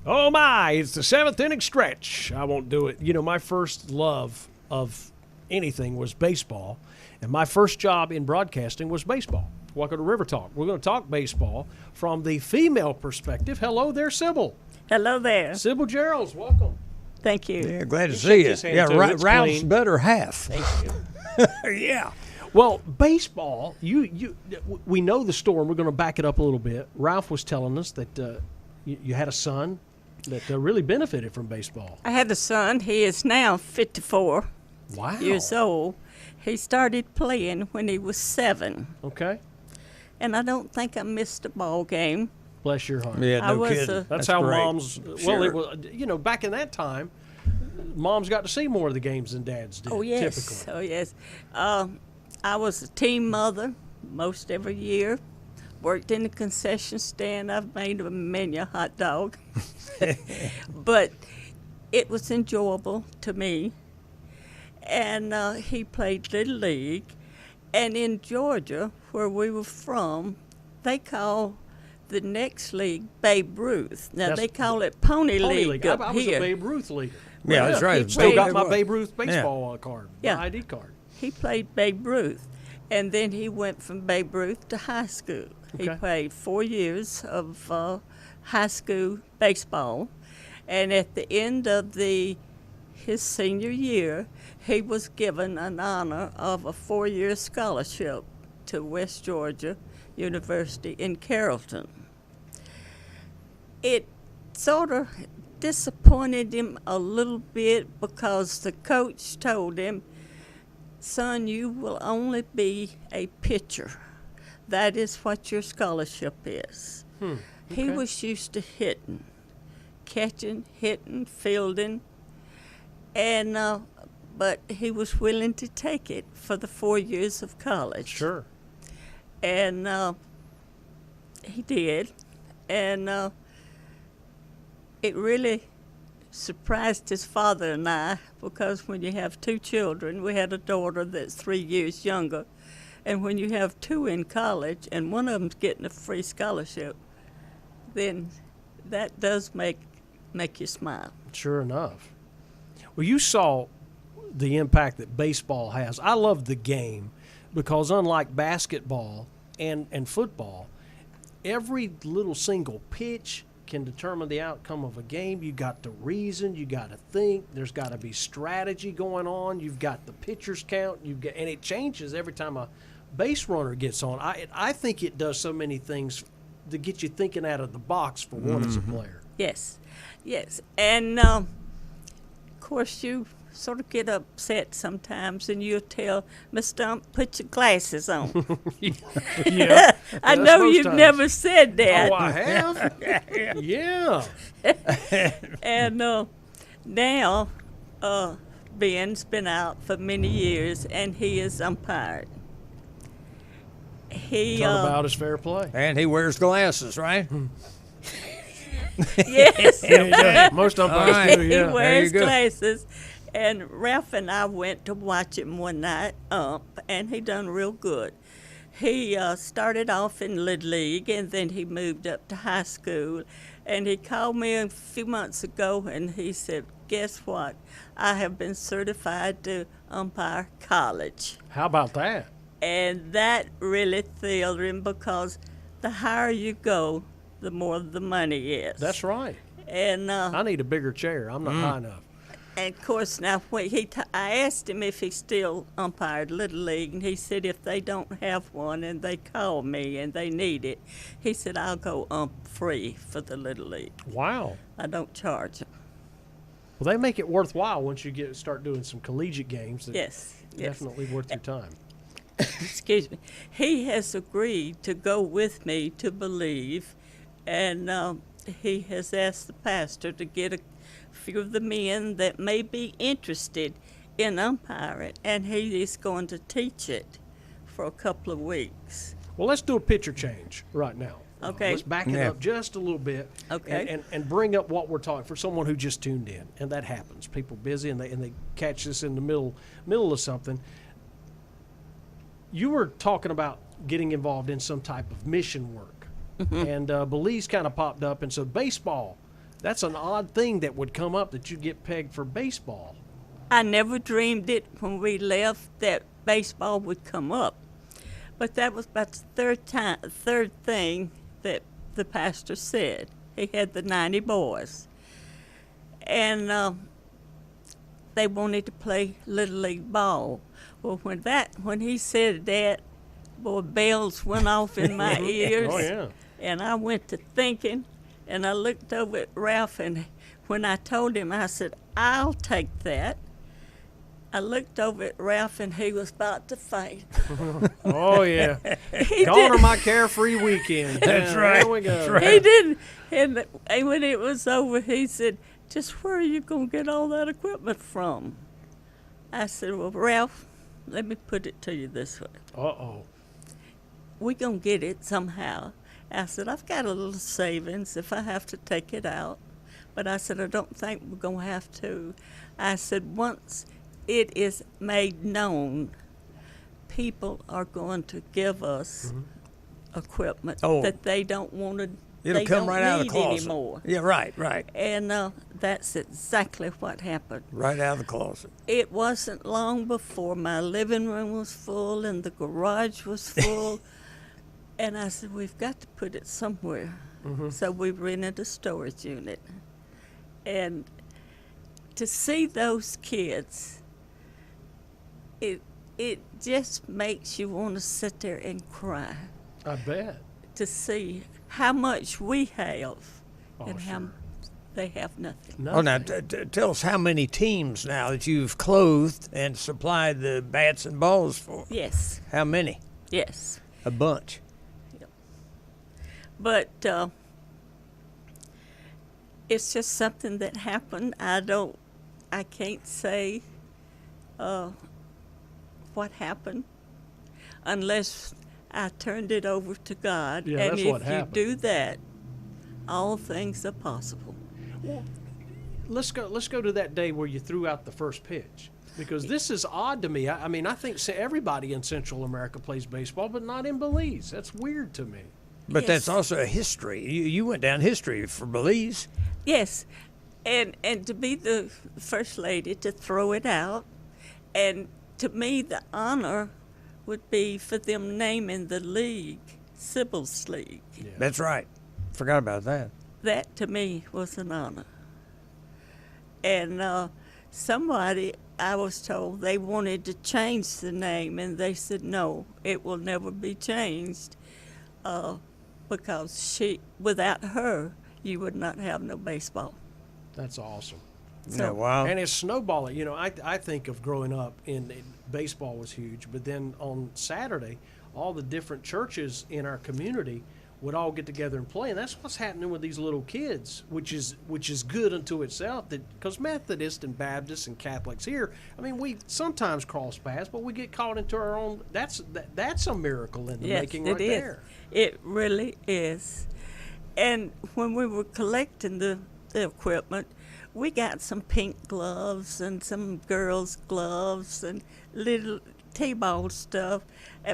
Oh my, it's the 7th inning stretch. I won't do it. You know, my first love of anything was baseball, and my first job in broadcasting was baseball. Welcome to River Talk. We're going to talk baseball from the female perspective. Hello there, Sybil. Hello there. Sybil Jarrells, welcome. Thank you. Yeah, glad to see you. Yeah, Ralph's clean. better half. Thank you. Yeah. Well, baseball, we know the story. We're going to back it up a little bit. Ralph was telling us that you had a son that really benefited from baseball. I had a son. He is now 54 Wow. years old. He started playing when he was 7. Okay. And I don't think I missed a ball game. Bless your heart. Yeah, I no was, kidding. That's how great. moms, Sure. well, it was, back in that time, moms got to see more of the games than dads did, Oh, yes. typically. Oh, yes. I was a team mother most every year. Worked in the concession stand. I've made a menu hot dog. But it was enjoyable to me. And he played Little League. And in Georgia, where we were from, they call the next league Babe Ruth. Now, they call it Pony League up I was here. a Babe Ruth leader. Yeah, that's right. He Still got played- my Babe Ruth baseball card, Yeah. my ID card. He played Babe Ruth, and then he went from Babe Ruth to high school. He Okay. played 4 years of high school baseball, and at the end of his senior year, he was given an honor of a 4-year scholarship to West Georgia University in Carrollton. It sort of disappointed him a little bit because the coach told him, "Son, you will only be a pitcher. That is what your scholarship is." He okay. was used to hitting, catching, hitting, fielding, and but he was willing to take it for the 4 years of college. Sure. And he did, and it really surprised his father and I, because when you have 2 children, we had a daughter that's 3 years younger, and when you have 2 in college and one of them's getting a free scholarship, then that does make you smile. Sure enough. Well, you saw the impact that baseball has. I love the game because unlike basketball and football, every little single pitch can determine the outcome of a game. You got to reason, you got to think, there's got to be strategy going on, you've got the pitcher's count, and it changes every time a base runner gets on. I think it does so many things to get you thinking out of the box for one as a player. Yes, and of course you sort of get upset sometimes, and you'll tell Miss Dump, "Put your glasses on." Yeah. I That's know most you've times. never said that. Oh, I have? Yeah. And now Ben's been out for many years, and he is umpired. He Turnabout is fair play. And he wears glasses, right? yes, Yeah, most umpires All right. do, he yeah. wears There you go. glasses. And Ralph and I went to watch him one night and he done real good. He started off in Little League, and then he moved up to high school. And he called me a few months ago, and he said, "Guess what? I have been certified to umpire college." How about that? And that really thrilled him, because the higher you go, the more the money is. That's right. And I need a bigger chair. I'm not high enough. And of course, now when I asked him if he still umpired Little League, and he said if they don't have one and they call me and they need it, he said, "I'll go ump free for the Little League. Wow. I don't charge them." Well, they make it worthwhile once you start doing some collegiate games. That Yes. Definitely worth your time. Excuse me. He has agreed to go with me to Believe, and he has asked the pastor to get a few of the men that may be interested in umpiring, and he is going to teach it for a couple of weeks. Well, let's do a picture change right now. Okay. Let's back it Yeah. up just a little bit. Okay. And bring up what we're talking for someone who just tuned in, and that happens. People busy and they catch this in the middle of something. You were talking about getting involved in some type of mission work and Belize kind of popped up, and so baseball. That's an odd thing that would come up that you get pegged for baseball. I never dreamed it when we left that baseball would come up. But that was about the third thing that the pastor said. He had the 90 boys. And they wanted to play Little League ball. Well, when he said that, boy, bells went off in my ears. Oh, yeah. And I went to thinking, and I looked over at Ralph, and when I told him, I said, I'll take that. I looked over at Ralph, and he was about to faint. Oh, yeah. Gone are my carefree weekend. That's Yeah, right. There we go. That's right. He didn't. And when it was over, he said, just where are you going to get all that equipment from? I said, well, Ralph, let me put it to you this way. Uh-oh. We're going to get it somehow. I said, I've got a little savings if I have to take it out. But I said, I don't think we're going to have to. I said, once it is made known, people are going to give us equipment that they don't want to. It'll come don't right out of the need closet. anymore. Yeah, right. And that's exactly what happened. Right out of the closet. It wasn't long before my living room was full and the garage was full. And I said, we've got to put it somewhere. So we rented a storage unit. And to see those kids, it just makes you want to sit there and cry I bet. to see how much we have and sure. how they have nothing. Oh, now tell us how many teams now that you've clothed and supplied the bats and balls for. Yes, How many? yes. A bunch. But it's just something that happened. I can't say what happened unless I turned it over to God. Yeah, and that's if what happened. you do that, all things are possible. Let's go to that day where you threw out the first pitch, because this is odd to me. I mean, I think everybody in Central America plays baseball, but not in Belize. That's weird to me. But Yes. that's also a history. You went down history for Belize. Yes, and to be the first lady to throw it out, and to me the honor would be for them naming the league Sybil's League. Yeah. That's right. Forgot about that. That to me was an honor. And somebody, I was told, they wanted to change the name, and they said no, it will never be changed, because without her, you would not have no baseball. That's awesome. Yeah, wow. And it's snowballing. You know, I think of growing up, baseball was huge, but then on Saturday, all the different churches in our community would all get together and play, and that's what's happening with these little kids, which is good unto itself. That because Methodists and Baptists and Catholics here, I mean, we sometimes cross paths, but we get caught into our own. That's a miracle in the making right there. It really is. And when we were collecting the equipment, we got some pink gloves and some girls' gloves and little T-ball stuff,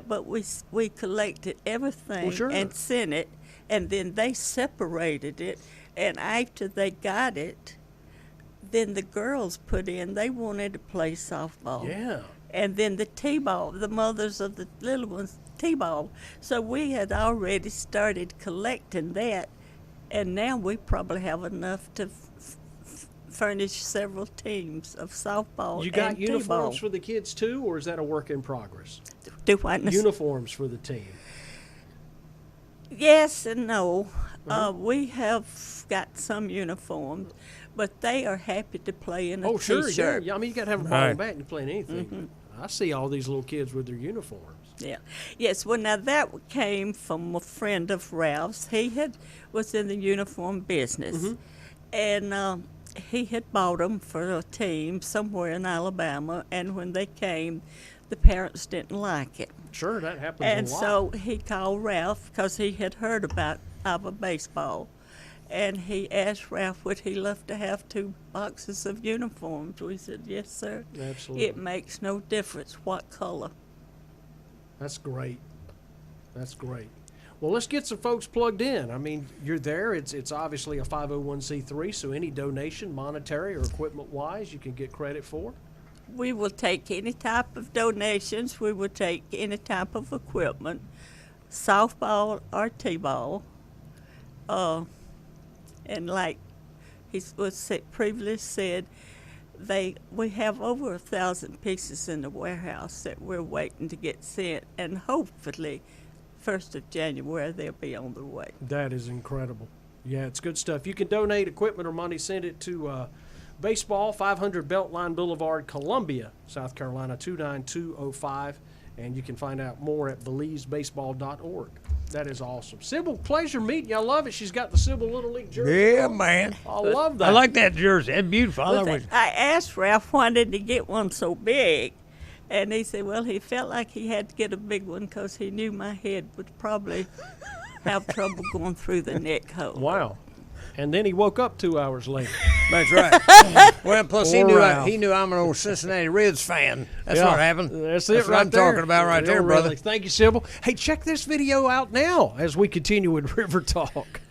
but we collected everything Well, sure. and sent it, and then they separated it, and after they got it, then the girls put in, they wanted to play softball. Yeah. And then the T-ball, the mothers of the little ones, T-ball. So we had already started collecting that, and now we probably have enough to furnish several teams of softball. You got and uniforms T-ball. for the kids too, or is that a work in progress? Do what? Uniforms for the team. Yes and no. We have got some uniforms, but they are happy to play in a Oh, sure. T-shirt. Yeah. I mean, you got to have a ball and Right. bat and you play in anything. I see all these little kids with their uniforms. Yeah. Yes. Well, now that came from a friend of Ralph's. He was in the uniform business, and he had bought them for a team somewhere in Alabama. And when they came, the parents didn't like it, Sure, that happens and a lot. so he called Ralph because he had heard about our baseball, and he asked Ralph would he love to have 2 boxes of uniforms. We said yes, sir. Absolutely. It makes no difference what color. That's great. That's great. Well, let's get some folks plugged in. I mean, you're there. It's obviously a 501c3, so any donation, monetary or equipment-wise, you can get credit for. We will take any type of donations. We will take any type of equipment, softball or t-ball. And like previously said, we have over 1,000 pieces in the warehouse that we're waiting to get sent, and hopefully 1st of January they'll be on their way. That is incredible. Yeah, it's good stuff. You can donate equipment or money, send it to Baseball, 500 Beltline Boulevard, Columbia, South Carolina, 29205, and you can find out more at BelizeBaseball.org. That is awesome. Sybil, pleasure meeting you. I love it. She's got the Sybil Little League jersey. Yeah, man. I love that. I like that jersey. It's beautiful. I asked Ralph why didn't he get one so big, and he said, well, he felt like he had to get a big one because he knew my head would probably have trouble going through the neck hole. Wow. And then he woke up 2 hours later. That's right. Well, plus he Wow. knew I'm an old Cincinnati Reds fan. That's Yeah, what happened. That's it That's right what I'm there. talking about right Yeah, there, brother. really. Thank you, Sybil. Hey, check this video out now as we continue with River Talk.